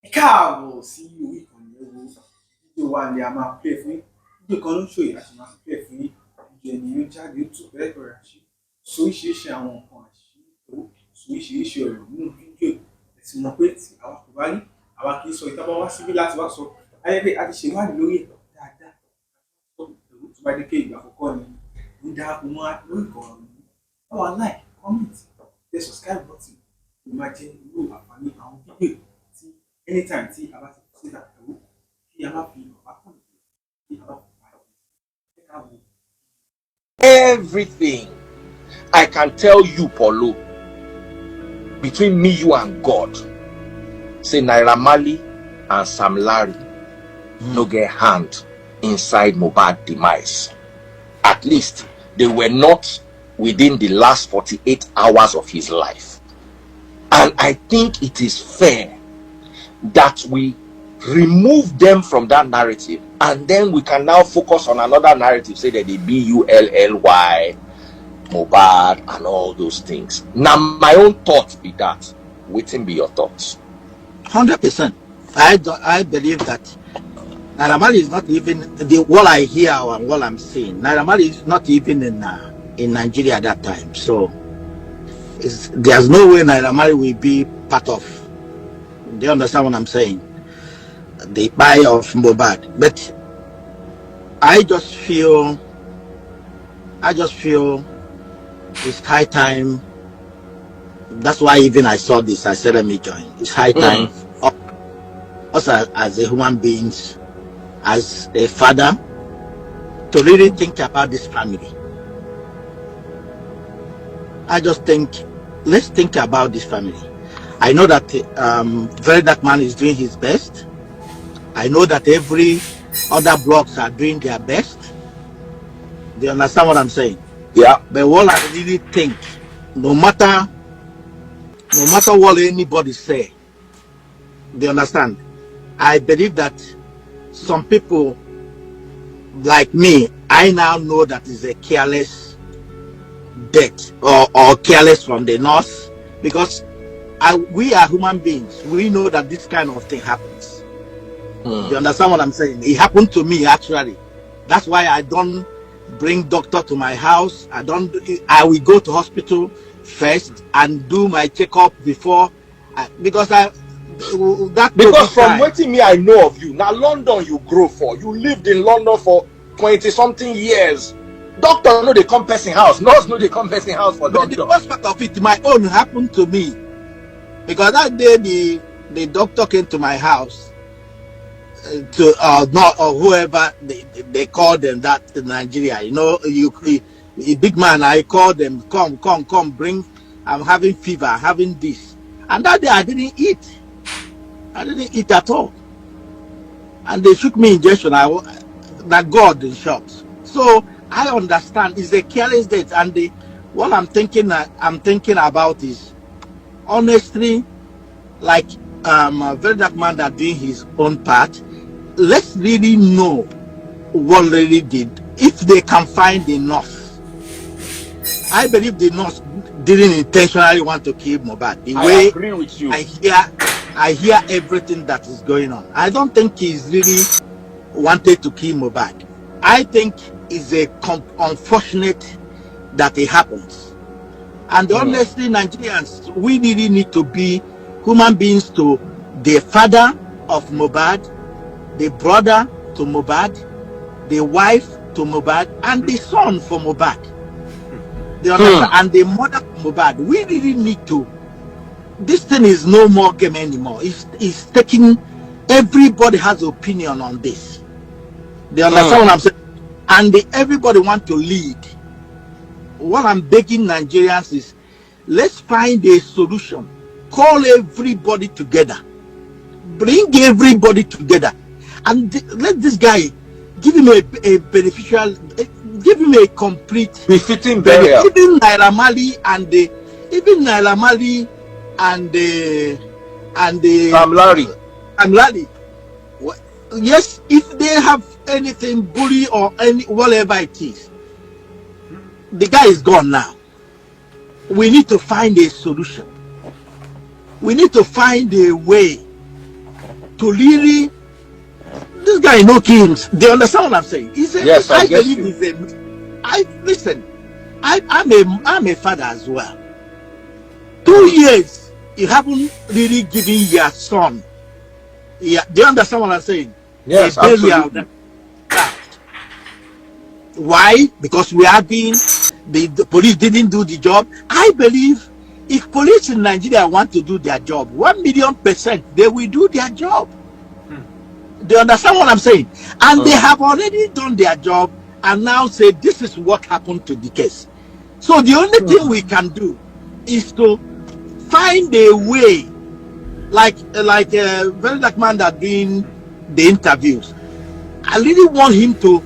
Káàbọ̀ sí orí ìkànnì ẹ̀rọ fídíò wa ni a máa play fún yín. Fídíò kan ló ń ṣòyìn láti máa play fún yín. Fídíò ẹni yóò jáde ó tún bẹ́ẹ̀ bẹ̀rẹ̀ àṣírí. So oríṣiríṣi àwọn nǹkan àṣírí tó so oríṣiríṣi ọ̀rọ̀ nínú fídíò. Ẹ ti mọ̀ pé tí àwa kò bá rí, àwa kì í sọ ìta bá wá síbí láti wá sọ. Ayé pé a ti ṣèwádìí lórí ẹ̀ dáadáa. Ẹ̀rọ tó bá dé pé ìgbà àkọ́kọ́ ni ń darapọ̀ mọ́ lórí ìkànnì yìí. Báwa like, comment, tẹ subscribe button. Ó máa jẹ́ irú àǹfààní àwọn fídíò tí anytime tí a bá ti ṣe ìdàgbàsókè kí a bá fi ọ̀pá kan kí a bá fi ọ̀pá kan. Everything I can tell you, Paulo, between me, you, and God, say Naira Marley and Sam Larry no get hand inside Mohbad demise. At least they were not within the last 48 hours of his life. And I think it is fair that we remove them from that narrative, and then we can now focus on another narrative, say that the Bully, Mohbad, and all those things. Now, my own thoughts be that. Waiting be your thoughts. 100%. I believe that Naira Marley is not even what I hear and what I'm seeing. Naira Marley is not even in Nigeria at that time, so there's no way Naira Marley will be part of. Do you understand what I'm saying? The buy of Mohbad. But I just feel it's high time. That's why even I saw this, I said let me join. It's high time us as a human beings, as a father, to really think about this family. I just think, let's think about this family. I know that Very Dark Man is doing his best. I know that every other blogs are doing their best. Do you understand what I'm saying? Yeah. But what I really think, no matter what anybody say, do you understand? I believe that some people like me, I now know that is a careless death or careless from the north, because we are human beings. We know that this kind of thing happens. You understand what I'm saying? It happened to me actually. That's why I don't bring doctor to my house. I will go to hospital first and do my checkup before, because from waiting me I know of you. Now London you grow for. You lived in London for 20 something years. Doctor no they come person house. Nurse no they come person house for doctor. But the worst part of it, my own happened to me, because that day the doctor came to my house to not or whoever they call them that in Nigeria. You know, a big man. I called them, come, bring. I'm having fever, having this, and that day I didn't eat. I didn't eat at all, and they shook me injection. That God in short. So I understand it's a careless death, and what I'm thinking about is, honestly, like a Very Dark Man that doing his own part. Let's really know what really did. If they can find the nurse, I believe the nurse didn't intentionally want to kill Mohbad. I agree with you. I hear everything that is going on. I don't think he's really wanted to kill Mohbad. I think it's unfortunate that it happens. And honestly, Nigerians, we really need to be human beings to the father of Mohbad, the brother to Mohbad, the wife to Mohbad, and the son for Mohbad. And the mother for Mohbad. We really need to. This thing is no more game anymore. It's taking. Everybody has opinion on this. They understand what I'm saying? And everybody want to lead. What I'm begging Nigerians is, let's find a solution. Call everybody together. Bring everybody together. And let this guy, give him a beneficial, give him a complete befitting burial. Even Naira Marley and Sam Larry. Yes, if they have anything bully or any whatever it is, the guy is gone now. We need to find a solution. We need to find a way to really, this guy no kings. They understand what I'm saying? Yes, I get believe you. he's listen. I'm a father as well. 2 years you haven't really given your son. Yeah, do you understand what I'm saying? Yes, A burial absolutely. that. Why? Because we have been the police didn't do the job. I believe if police in Nigeria want to do their job, 1,000,000% they will do their job. They understand what I'm saying? And they have already done their job and now say this is what happened to the case. So the only thing we can do is to find a way, like a very like man that doing the interviews. I really want him to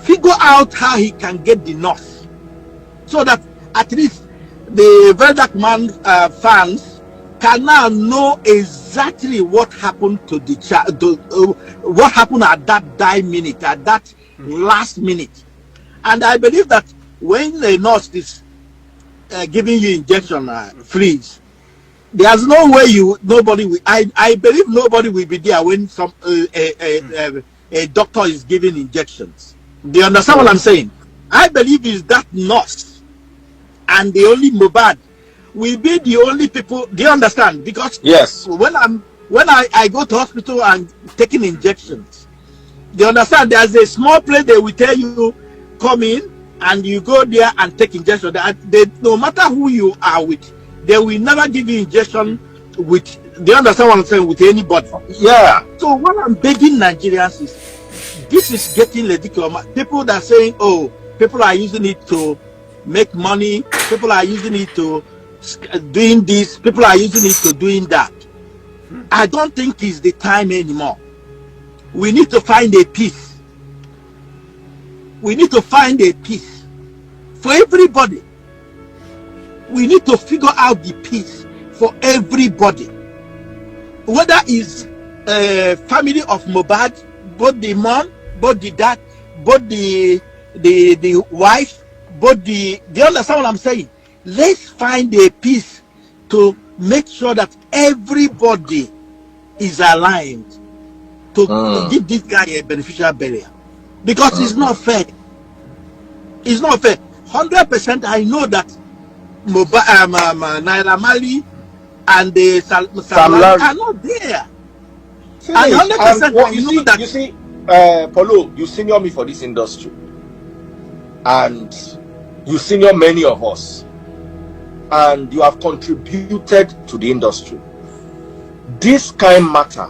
figure out how he can get the nurse, so that at least the very dark man fans can now know exactly what happened to the child, what happened at that minute, at that last minute. And I believe that when the nurse is giving you injection freeze, there's no way nobody will, I believe nobody will be there when a doctor is giving injections. Do you understand what I'm saying? I believe is that nurse and the only Mohbad will be the only people. Do you understand? Because Yes. when I go to hospital and taking injections, do you understand? There's a small place they will tell you come in and you go there and take injection. No matter who you are with, they will never give you injection with. Do you understand what I'm saying? With anybody. Yeah. So what I'm begging Nigerians is, this is getting ridiculous. People that are saying, oh, people are using it to make money, people are using it to doing this, people are using it to doing that. I don't think it's the time anymore. We need to find a peace. We need to find a peace for everybody. We need to figure out the peace for everybody. Whether it's family of Mohbad, both the mom, both the dad, both the wife, both the understand what I'm saying? Let's find a peace to make sure that everybody is aligned to give this guy a beneficial burial, because it's not fair. It's not fair. 100%. I know that Naira Marley and the Sam Larry are not there. And 100%. Well, you see, Paulo, you senior me for this industry, and you senior many of us, and you have contributed to the industry. This kind matter,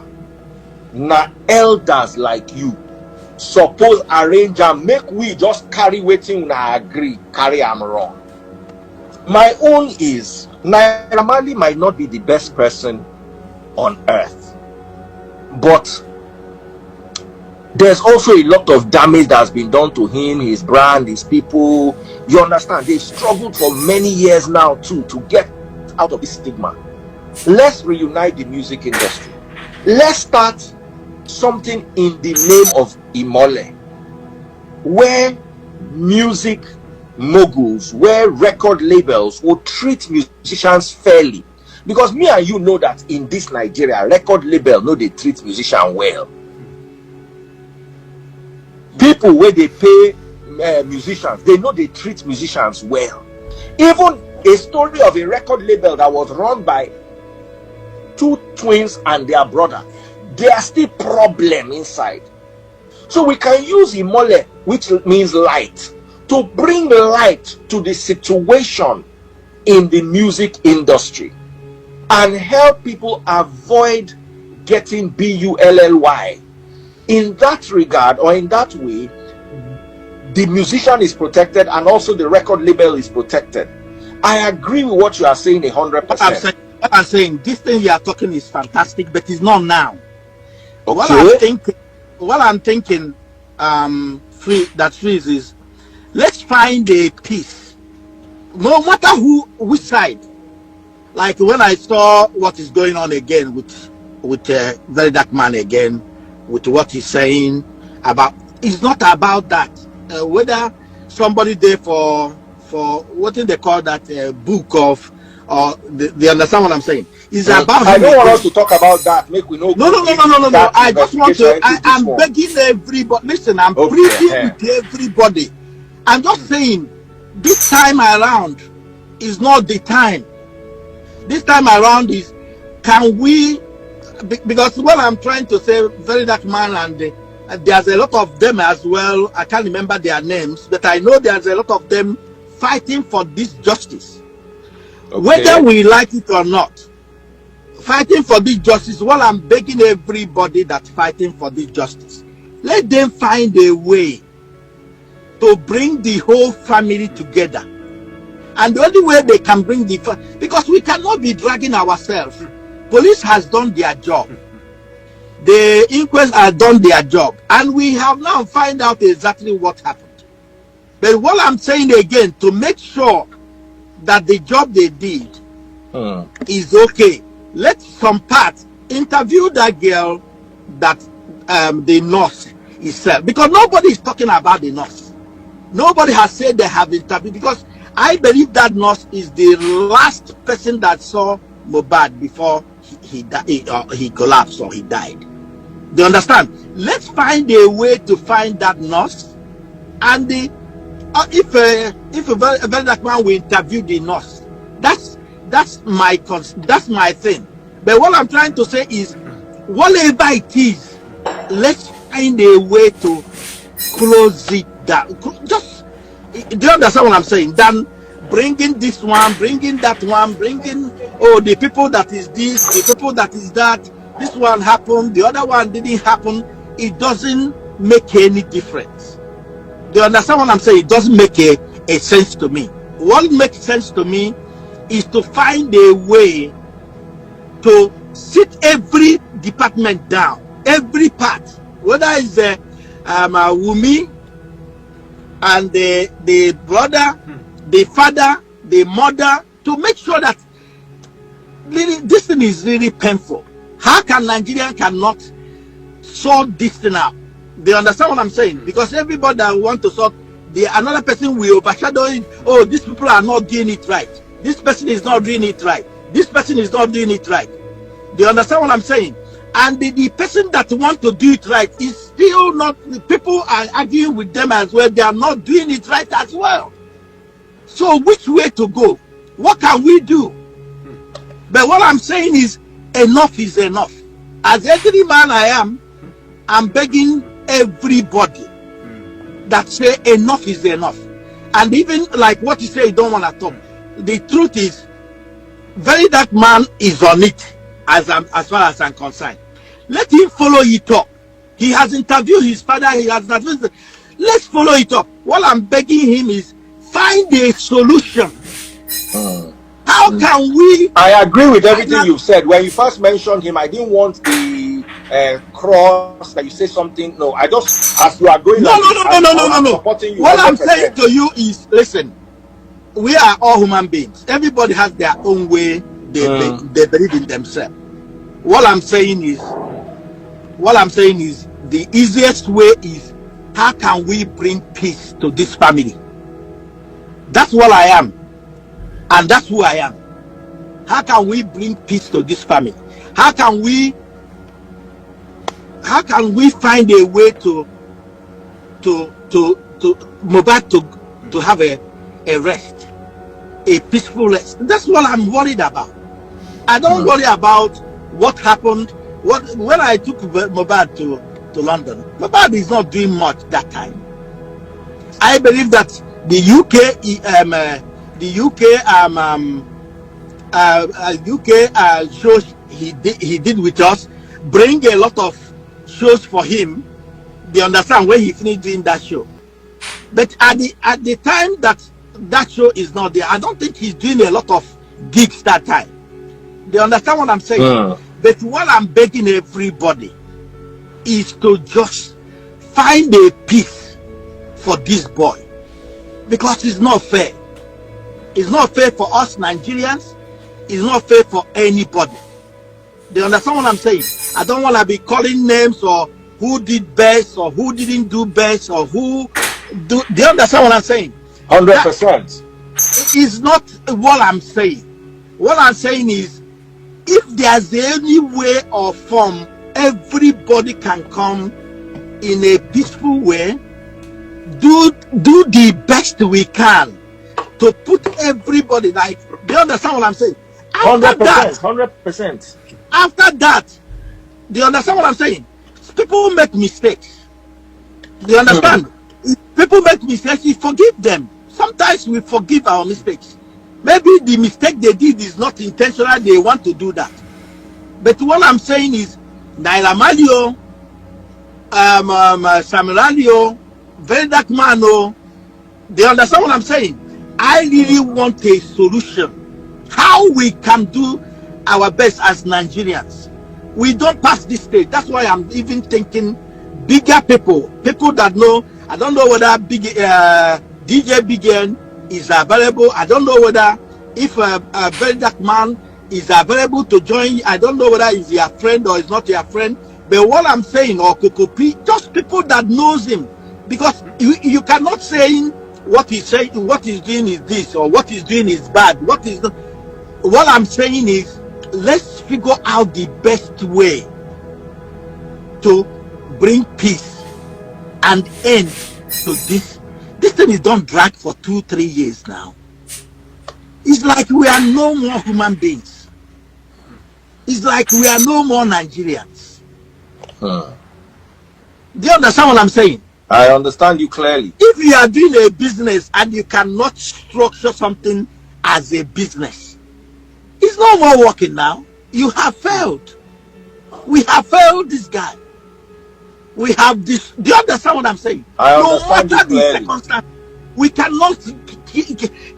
na elders like you suppose arrange and make we just carry waiting una agree, carry am wrong. My own is, Naira Marley might not be the best person on earth, but there's also a lot of damage that has been done to him, his brand, his people. You understand? They struggled for many years now too to get out of this stigma. Let's reunite the music industry. Let's start something in the name of Imole, where music moguls, where record labels will treat musicians fairly. Because me and you know that in this Nigeria, record label no they treat musicians well. People where they pay musicians, they know they treat musicians well. Even a story of a record label that was run by two twins and their brother, there are still problem inside. So we can use Imole, which means light, to bring light to the situation in the music industry and help people avoid getting bully. In that regard, or in that way, the musician is protected and also the record label is protected. I agree with what you are saying 100%. What I'm saying, this thing you are talking is fantastic, but it's not now. Okay. What I'm thinking, freeze is, let's find a peace, no matter which side. Like when I saw what is going on again with very dark man again, with what he's saying about, it's not about that. Whether somebody there for what do they call that book of, or they understand what I'm saying. It's about I him don't want again. us to talk about that. Make we know. No. I just want to. I'm begging everybody. Listen, I'm pleading with everybody. I'm just saying, this time around is not the time. This time around is, can we? Because what I'm trying to say, very dark man, and there's a lot of them as well. I can't remember their names, but I know there's a lot of them fighting for this justice, whether we like it or not. Fighting for this justice. Well, I'm begging everybody that's fighting for this justice, let them find a way to bring the whole family together. And the only way they can bring because we cannot be dragging ourselves. Police has done their job. The inquest has done their job. And we have now find out exactly what happened. But what I'm saying again, to make sure that the job they did is okay, let some part interview that girl, that the nurse itself, because nobody is talking about the nurse. Nobody has said they have interviewed, because I believe that nurse is the last person that saw Mohbad before he collapsed or he died. Do you understand? Let's find a way to find that nurse, and if a very dark man will interview the nurse, that's my thing. But what I'm trying to say is, whatever it is, let's find a way to close it down. Just, do you understand what I'm saying? Then bringing this one, bringing that one, bringing the people that is this, the people that is that. This one happened, the other one didn't happen. It doesn't make any difference. Do you understand what I'm saying? It doesn't make a sense to me. What makes sense to me is to find a way to sit every department down, every part, whether it's Wumi and the brother, the father, the mother, to make sure that really, this thing is really painful. How can Nigerian cannot sort this thing out? They understand what I'm saying? Because everybody that want to sort, another person will overshadow it. Oh, these people are not doing it right. This person is not doing it right. This person is not doing it right. They understand what I'm saying? And the person that want to do it right is still not. People are arguing with them as well. They are not doing it right as well. So which way to go? What can we do? But what I'm saying is, enough is enough. As every man I am, I'm begging everybody that say enough is enough. And even like what you say, you don't want to talk. The truth is, very dark man is on it, as far as I'm concerned. Let him follow it up. He has interviewed his father. He has interviewed. Let's follow it up. What I'm begging him is, find a solution. How can we? I agree with everything you've said. When you first mentioned him, I didn't want the cross that you say something. No, I just, as you are going, No. supporting you. What 100%. I'm saying to you is, listen, we are all human beings. Everybody has their own way they believe in themselves. What I'm saying is, the easiest way is, how can we bring peace to this family? That's what I am. And that's who I am. How can we bring peace to this family? How can we find a way to Mohbad to have a rest, a peaceful rest? That's what I'm worried about. I don't worry about what happened. When I took Mohbad to London, Mohbad is not doing much that time. I believe that the UK shows he did with us, bring a lot of shows for him. They understand when he finished doing that show. But at the time that show is not there, I don't think he's doing a lot of gigs that time. They understand what I'm saying? But what I'm begging everybody is to just find a peace for this boy, because it's not fair. It's not fair for us Nigerians. It's not fair for anybody. They understand what I'm saying? I don't want to be calling names or who did best or who didn't do best or who do. They understand what I'm saying? 100%. It's not what I'm saying. What I'm saying is, if there's any way or form everybody can come in a peaceful way, do the best we can to put everybody, like, do you understand what I'm saying? After 100%. do you understand what I'm saying? People make mistakes. Do you understand? If people make mistakes, we forgive them. Sometimes we forgive our mistakes. Maybe the mistake they did is not intentional, they want to do that. But what I'm saying is, Naira Marley, Samirali, very dark man, they understand what I'm saying? I really want a solution. How we can do our best as Nigerians. We don't pass this stage. That's why I'm even thinking bigger people that know. I don't know whether DJ Big N is available. I don't know whether if a very dark man is available to join. I don't know whether he's your friend or is not your friend. But what I'm saying, or Kokopi, just people that knows him, because you cannot say what he's saying, what he's doing is this, or what he's doing is bad. What I'm saying is, let's figure out the best way to bring peace and end to this. This thing is don't drag for 2-3 years now. It's like we are no more human beings. It's like we are no more Nigerians. Do you understand what I'm saying? I understand you clearly. If you are doing a business and you cannot structure something as a business, it's no more working now. You have failed. We have failed this guy. We have this. Do you understand what I'm saying? I understand you clearly. Circumstance, we cannot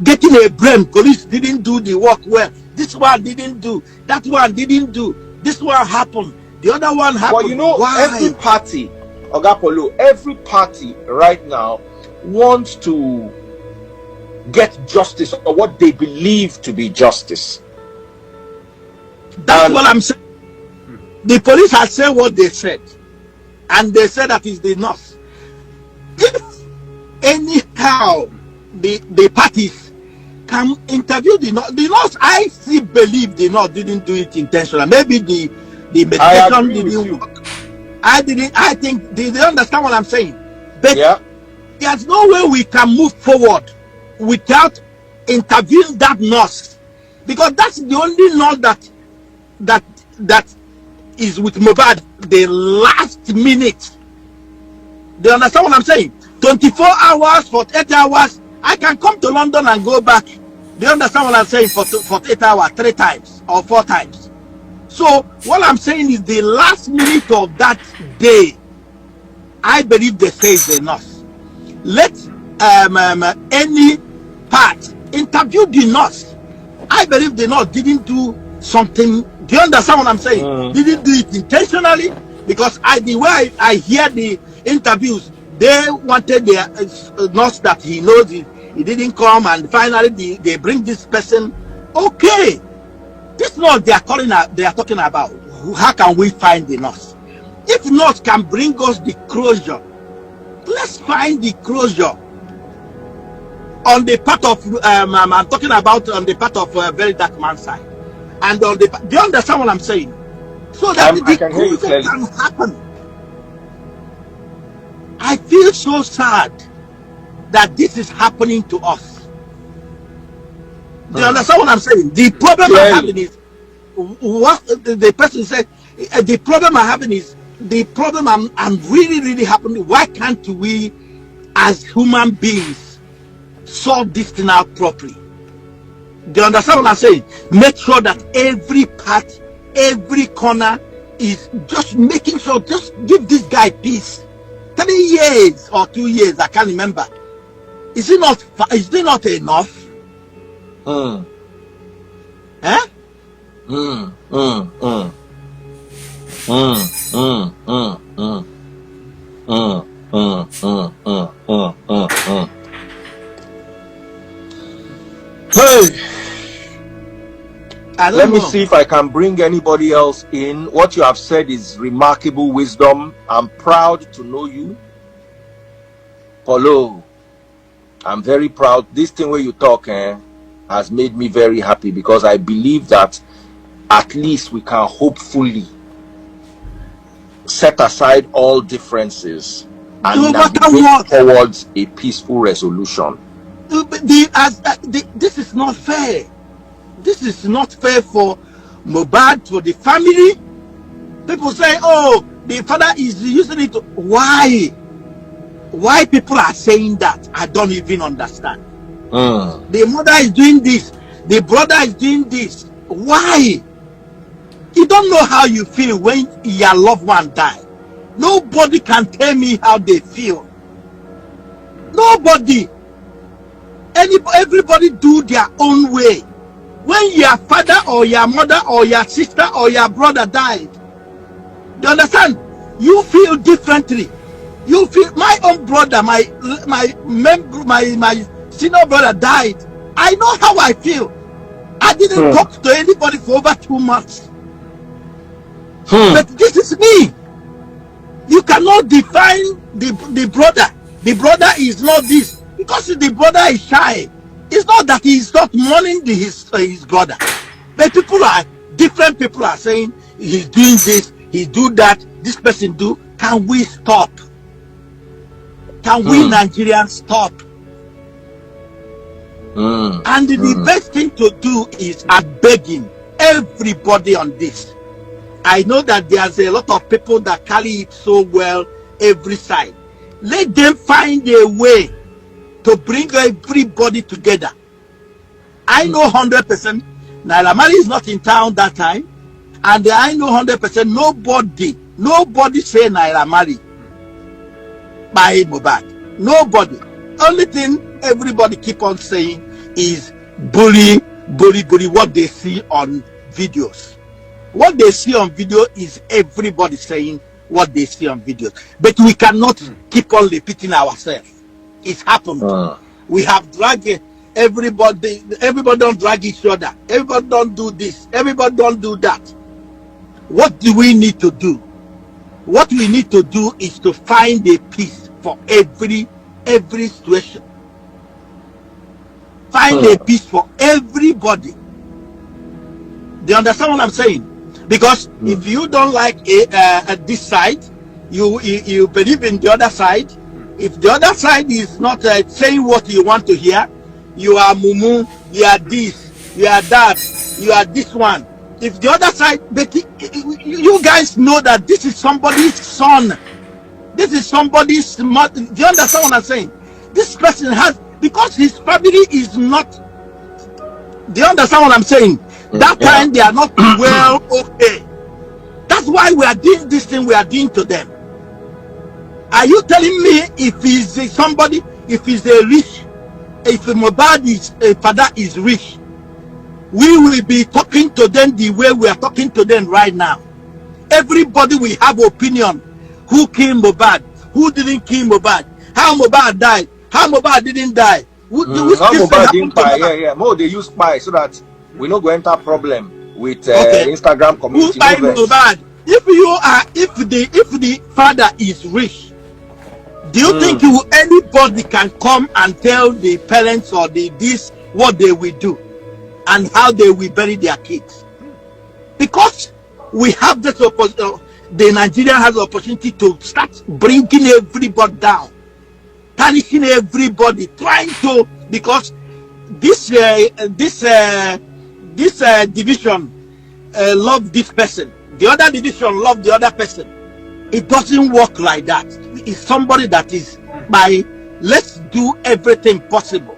get in a blame. Police didn't do the work well. This one didn't do. That one didn't do. This one happened. The other one happened. Well, you know, why? every party, Oga Paulo, every party right now wants to get justice, or what they believe to be justice. That's what I'm saying. The police has said what they said, and they said that is the nurse. If anyhow the parties can interview the nurse, I still believe the nurse didn't do it intentionally. Maybe the medication didn't work. I think they understand what I'm saying. But yeah, there's no way we can move forward without interviewing that nurse, because that's the only nurse that is with Mohbad the last minute. They understand what I'm saying? 24 hours, 48 hours, I can come to London and go back. They understand what I'm saying? For 8 hours, 3 times or 4 times. So what I'm saying is the last minute of that day, I believe they say is enough. Let any part interview the nurse. I believe the nurse didn't do something. Do you understand what I'm saying? Didn't do it intentionally, because the way I hear the interviews, they wanted the nurse that he knows he didn't come, and finally they bring this person. Okay, this nurse they are talking about. How can we find the nurse? If nurse can bring us the closure, let's find the closure on the part of I'm talking about on the part of very dark man side. And on the, do you understand what I'm saying? So that the closure can happen. I feel so sad that this is happening to us. Do you understand what I'm saying? The problem I'm having is what the person said. The problem I'm having is the problem I'm really happening. Why can't we, as human beings, solve this thing out properly? Do you understand what I'm saying? Make sure that every part, every corner is just making sure, just give this guy peace. 3 years or 2 years, I can't remember. Is it not enough? Eh? Hey, let me know. see if I can bring anybody else in. What you have said is remarkable wisdom. I'm proud to know you, Paulo. I'm very proud. This thing where you talk has made me very happy, because I believe that at least we can hopefully set aside all differences and No matter navigate what, towards a peaceful resolution. this is not fair. This is not fair for Mohbad, for the family. People say, oh, the father is using it. Why? Why people are saying that? I don't even understand. The mother is doing this. The brother is doing this. Why? You don't know how you feel when your loved one died. Nobody can tell me how they feel. Nobody. Everybody do their own way. When your father or your mother or your sister or your brother died, you understand? You feel differently. You feel, my own brother, my senior brother died. I know how I feel. I didn't talk to anybody for over 2 months. But this is me. You cannot define the brother. The brother is not this. Because the brother is shy. It's not that he's not mourning his brother. But different people are saying he's doing this, he do that, this person do. Can we stop? Can we Nigerians stop? And the best thing to do is begging everybody on this. I know that there's a lot of people that carry it so well every side. Let them find a way to bring everybody together. I know 100% Naira Marley is not in town that time, and I know 100% nobody say Naira Marley by Mohbad. Nobody. Only thing everybody keep on saying is bully what they see on videos. What they see on video is everybody saying what they see on videos. But we cannot keep on repeating ourselves. It's happened. We have dragged everybody don't drag each other. Everybody don't do this. Everybody don't do that. What do we need to do? What we need to do is to find a peace for every situation. Find a peace for everybody. Do you understand what I'm saying? Because if you don't like this side, you believe in the other side. If the other side is not saying what you want to hear, you are mumu, you are this, you are that, you are this one. If the other side, but you guys know that this is somebody's son. This is somebody's mother. Do you understand what I'm saying? This person has, because his family is not, do you understand what I'm saying? That time they are not well okay. That's why we are doing this thing we are doing to them. Are you telling me if he's somebody, if he's a rich, if Mohbad is a father is rich, we will be talking to them the way we are talking to them right now? Everybody will have opinion. Who killed Mohbad? Who didn't kill Mohbad? How Mohbad died? How Mohbad didn't die? How Mohbad didn't buy? Yeah. More they use spy so that we no go enter problem with Instagram community. Who buy Mohbad? If the father is rich, do you think anybody can come and tell the parents or this what they will do and how they will bury their kids? Because we have this opportunity. The Nigeria has the opportunity to start bringing everybody down, tarnishing everybody, trying to, because this division love this person, the other division love the other person. It doesn't work like that. It's somebody that is by, let's do everything possible.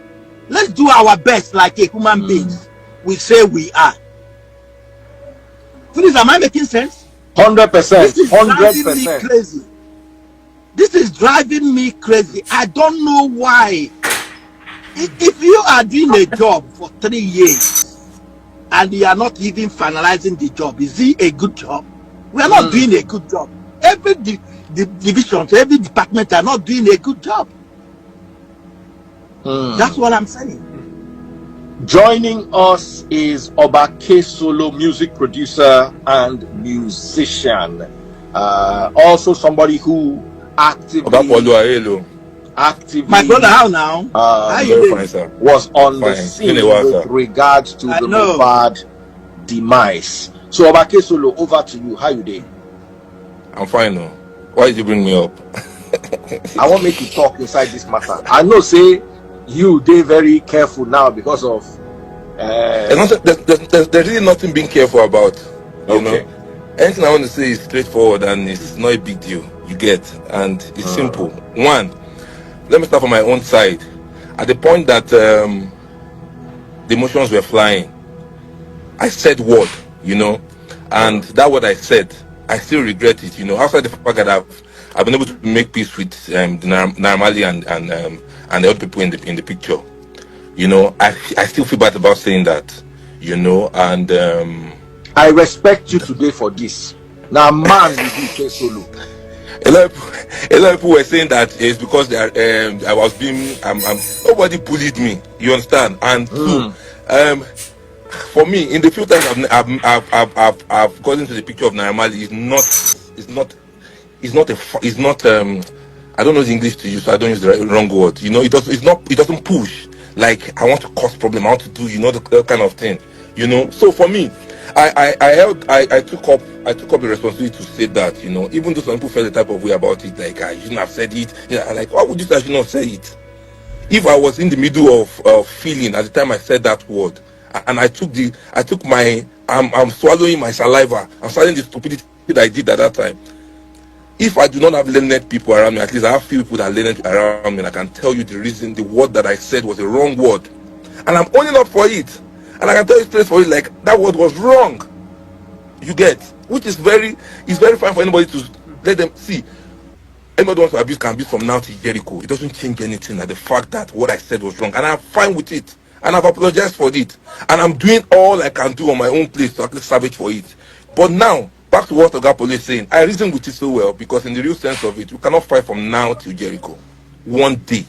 Let's do our best like a human beings. We say we are. Please, am I making sense? 100%. This is 100%. driving me crazy. This is driving me crazy. I don't know why. If you are doing a job for 3 years and you are not even finalizing the job, is it a good job? We are not doing a good job. Every division, every department are not doing a good job. That's what I'm saying. Joining us is Obake Solo, music producer and musician. Also somebody who actively, my brother, how now? How you was on the scene with regards to the Mohbad demise. So Obake Solo, over to you. How you doing? I'm fine now. Why did you bring me up? I want me to talk inside this matter. I know, say you they very careful now because of There's really nothing being careful about. You okay. know, anything I want to say is straightforward and it's not a big deal. You get, and it's simple. One, let me start from my own side. At the point that the emotions were flying, I said word, you know, and that word I said, I still regret it, you know. Outside the fact that I've been able to make peace with the Naira Marley and the other people in the picture, you know, I still feel bad about saying that, you know, and I respect you today for this. Now, man, we do say Solo. a lot of people were saying that it's because they are, I was being nobody bullied me, you understand, and two, for me, in the few times I've gotten into the picture of Naira Marley, it's not I don't know the English to use, so I don't use the wrong word. You know, it doesn't push like I want to cause problem, I want to do, you know, the kind of thing. You know, so for me, I took up the responsibility to say that, you know, even though some people felt the type of way about it, like I shouldn't have said it. You know, like, why would you say I should not say it? If I was in the middle of feeling at the time I said that word, and I'm swallowing my saliva, I'm swallowing the stupidity that I did at that time. If I do not have learned people around me, at least I have few people that are learned around me, and I can tell you the reason the word that I said was a wrong word, and I'm owning up for it, and I can tell you straight for it, like that word was wrong. You get, which is it's very fine for anybody to let them see. Anybody wants to abuse can abuse from now to Jericho. It doesn't change anything at the fact that what I said was wrong, and I'm fine with it, and I've apologized for it, and I'm doing all I can do on my own place to actually salvage for it. But now, back to what Oga Paulo is saying, I reason with it so well, because in the real sense of it, we cannot fight from now till Jericho. One day,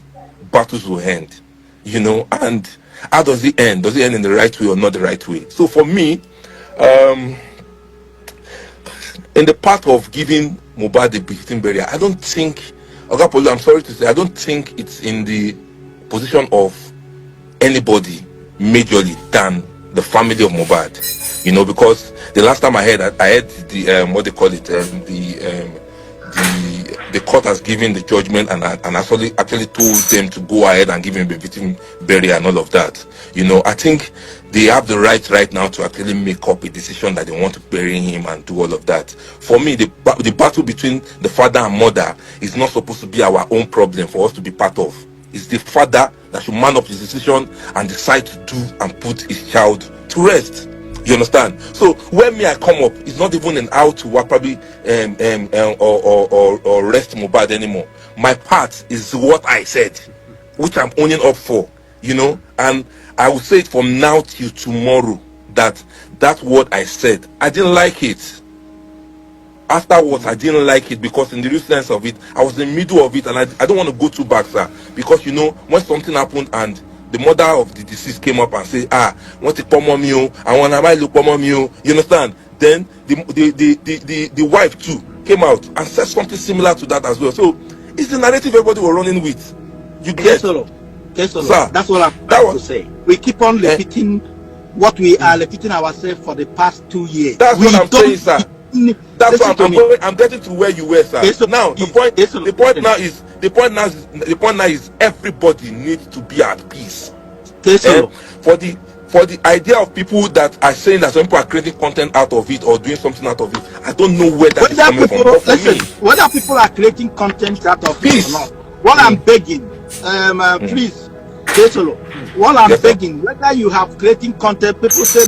battles will end, you know. And how does it end? Does it end in the right way or not the right way? So for me, in the part of giving Mohbad the victim burial, I don't think, Oga Paulo, I'm sorry to say, I don't think it's in the position of anybody majorly than the family of Mohbad, you know, because the last time I heard the what they call it, the court has given the judgment and actually told them to go ahead and give him the victim burial and all of that. You know, I think they have the right now to actually make up a decision that they want to bury him and do all of that. For me, the battle between the father and mother is not supposed to be our own problem for us to be part of. It's the father that should man up his decision and decide to do and put his child to rest. You understand? So when I come up, it's not even an how to probably or rest Mohbad anymore. My part is what I said, which I'm owning up for, you know, and I will say it from now till tomorrow that word I said, I didn't like it. Afterwards, I didn't like it because in the real sense of it, I was in the middle of it, and I don't want to go too back, sir, because you know, when something happened and the mother of the deceased came up and said, want to come on me, I want to look on me, you understand? Then the wife too came out and said something similar to that as well. So it's the narrative everybody were running with. You get, Sir, that's what I'm that trying to say. We keep on repeating what we are repeating ourselves for the past 2 years. That's what I'm saying, sir. That's what I'm getting to where you were, sir. Now the point now is everybody needs to be at peace. For the idea of people that are saying that some people are creating content out of it or doing something out of it, I don't know where that is coming from. But for me, whether people are creating content out of it or not, what I'm begging, please, what I'm begging, whether you have creating content, people say